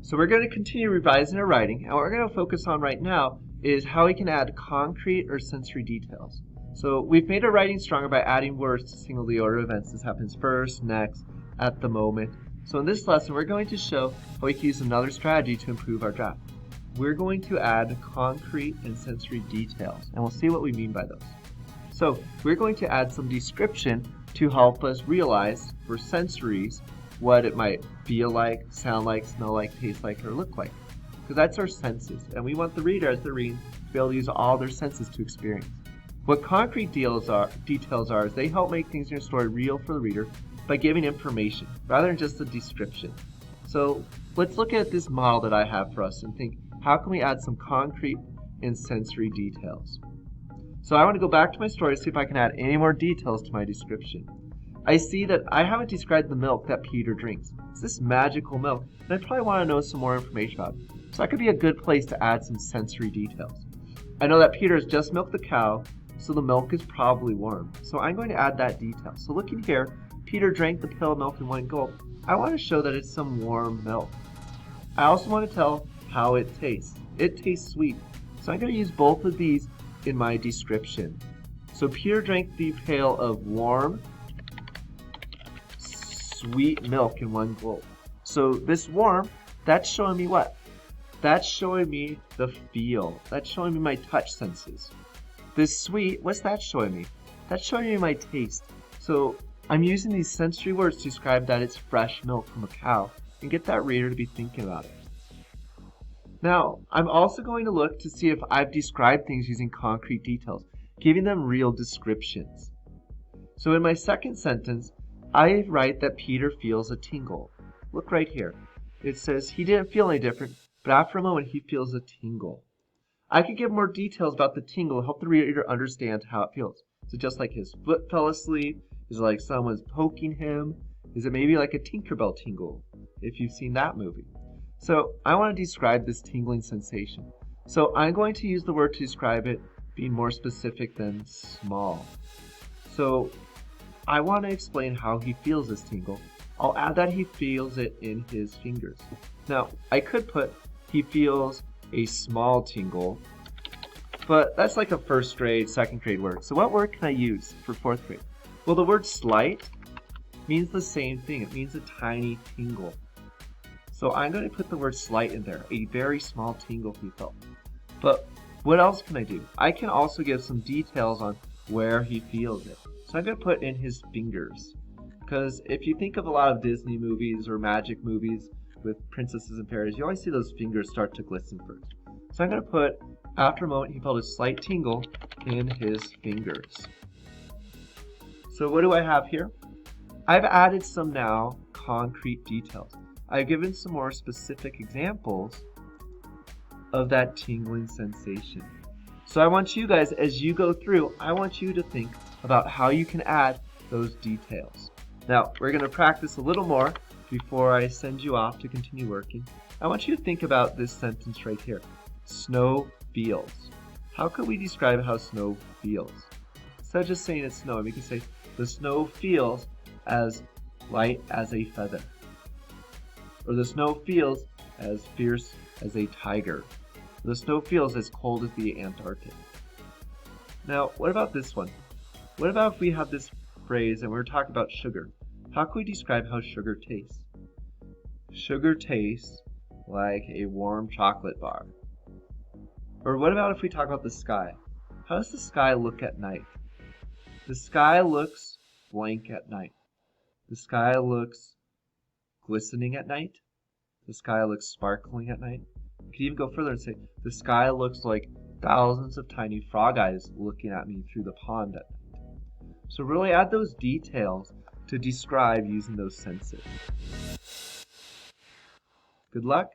So we're going to continue revising our writing, and what we're going to focus on right now is how we can add concrete or sensory details. So we've made our writing stronger by adding words to signal the order of events. This happens first, next, at the moment. So in this lesson, we're going to show how we can use another strategy to improve our draft. We're going to add concrete and sensory details, and we'll see what we mean by those. So we're going to add some description to help us realize for sensories what it might feel like, sound like, smell like, taste like, or look like. Because that's our senses, and we want the reader as they're reading to be able to use all their senses to experience. What concrete details are is they help make things in your story real for the reader by giving information rather than just a description. So let's look at this model that I have for us and think, how can we add some concrete and sensory details? So I want to go back to my story to see if I can add any more details to my description. I see that I haven't described the milk that Peter drinks. It's this magical milk, and I probably want to know some more information about it. So that could be a good place to add some sensory details. I know that Peter has just milked the cow, so the milk is probably warm. So I'm going to add that detail. So looking here, Peter drank the pail of milk in one gulp. I want to show that it's some warm milk. I also want to tell how it tastes. It tastes sweet. So I'm going to use both of these in my description. So Peter drank the pail of warm, sweet milk in one gulp. So this warm, that's showing me what? That's showing me the feel. That's showing me my touch senses. This sweet, what's that showing me? That's showing me my taste. So I'm using these sensory words to describe that it's fresh milk from a cow and get that reader to be thinking about it. Now, I'm also going to look to see if I've described things using concrete details, giving them real descriptions. So in my second sentence, I write that Peter feels a tingle. Look right here. It says he didn't feel any different, but after a moment he feels a tingle. I could give more details about the tingle to help the reader understand how it feels. Is it just like his foot fell asleep? Is it like someone's poking him? Is it maybe like a Tinkerbell tingle, if you've seen that movie? So I want to describe this tingling sensation. So I'm going to use the word to describe it being more specific than small. So I want to explain how he feels this tingle. I'll add that he feels it in his fingers. Now, I could put he feels a small tingle, but that's like a first grade, second grade word. So what word can I use for fourth grade? Well, the word slight means the same thing. It means a tiny tingle. So I'm going to put the word slight in there, a very small tingle he felt. But what else can I do? I can also give some details on where he feels it. So I'm going to put in his fingers. Because if you think of a lot of Disney movies or magic movies with princesses and fairies, you always see those fingers start to glisten first. So I'm going to put, after a moment, he felt a slight tingle in his fingers. So what do I have here? I've added some now concrete details. I've given some more specific examples of that tingling sensation. So I want you guys, as you go through, I want you to think about how you can add those details. Now, we're going to practice a little more before I send you off to continue working. I want you to think about this sentence right here. Snow feels. How could we describe how snow feels? Instead of just saying it's snow, we can say the snow feels as light as a feather. Or the snow feels as fierce as a tiger. The snow feels as cold as the Antarctic. Now, what about this one? What about if we have this phrase and we're talking about sugar? How can we describe how sugar tastes? Sugar tastes like a warm chocolate bar. Or what about if we talk about the sky? How does the sky look at night? The sky looks blank at night. The sky looks glistening at night. The sky looks sparkling at night. You could even go further and say the sky looks like thousands of tiny frog eyes looking at me through the pond at night. So really add those details to describe using those senses. Good luck.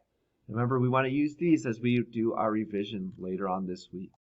Remember, we want to use these as we do our revision later on this week.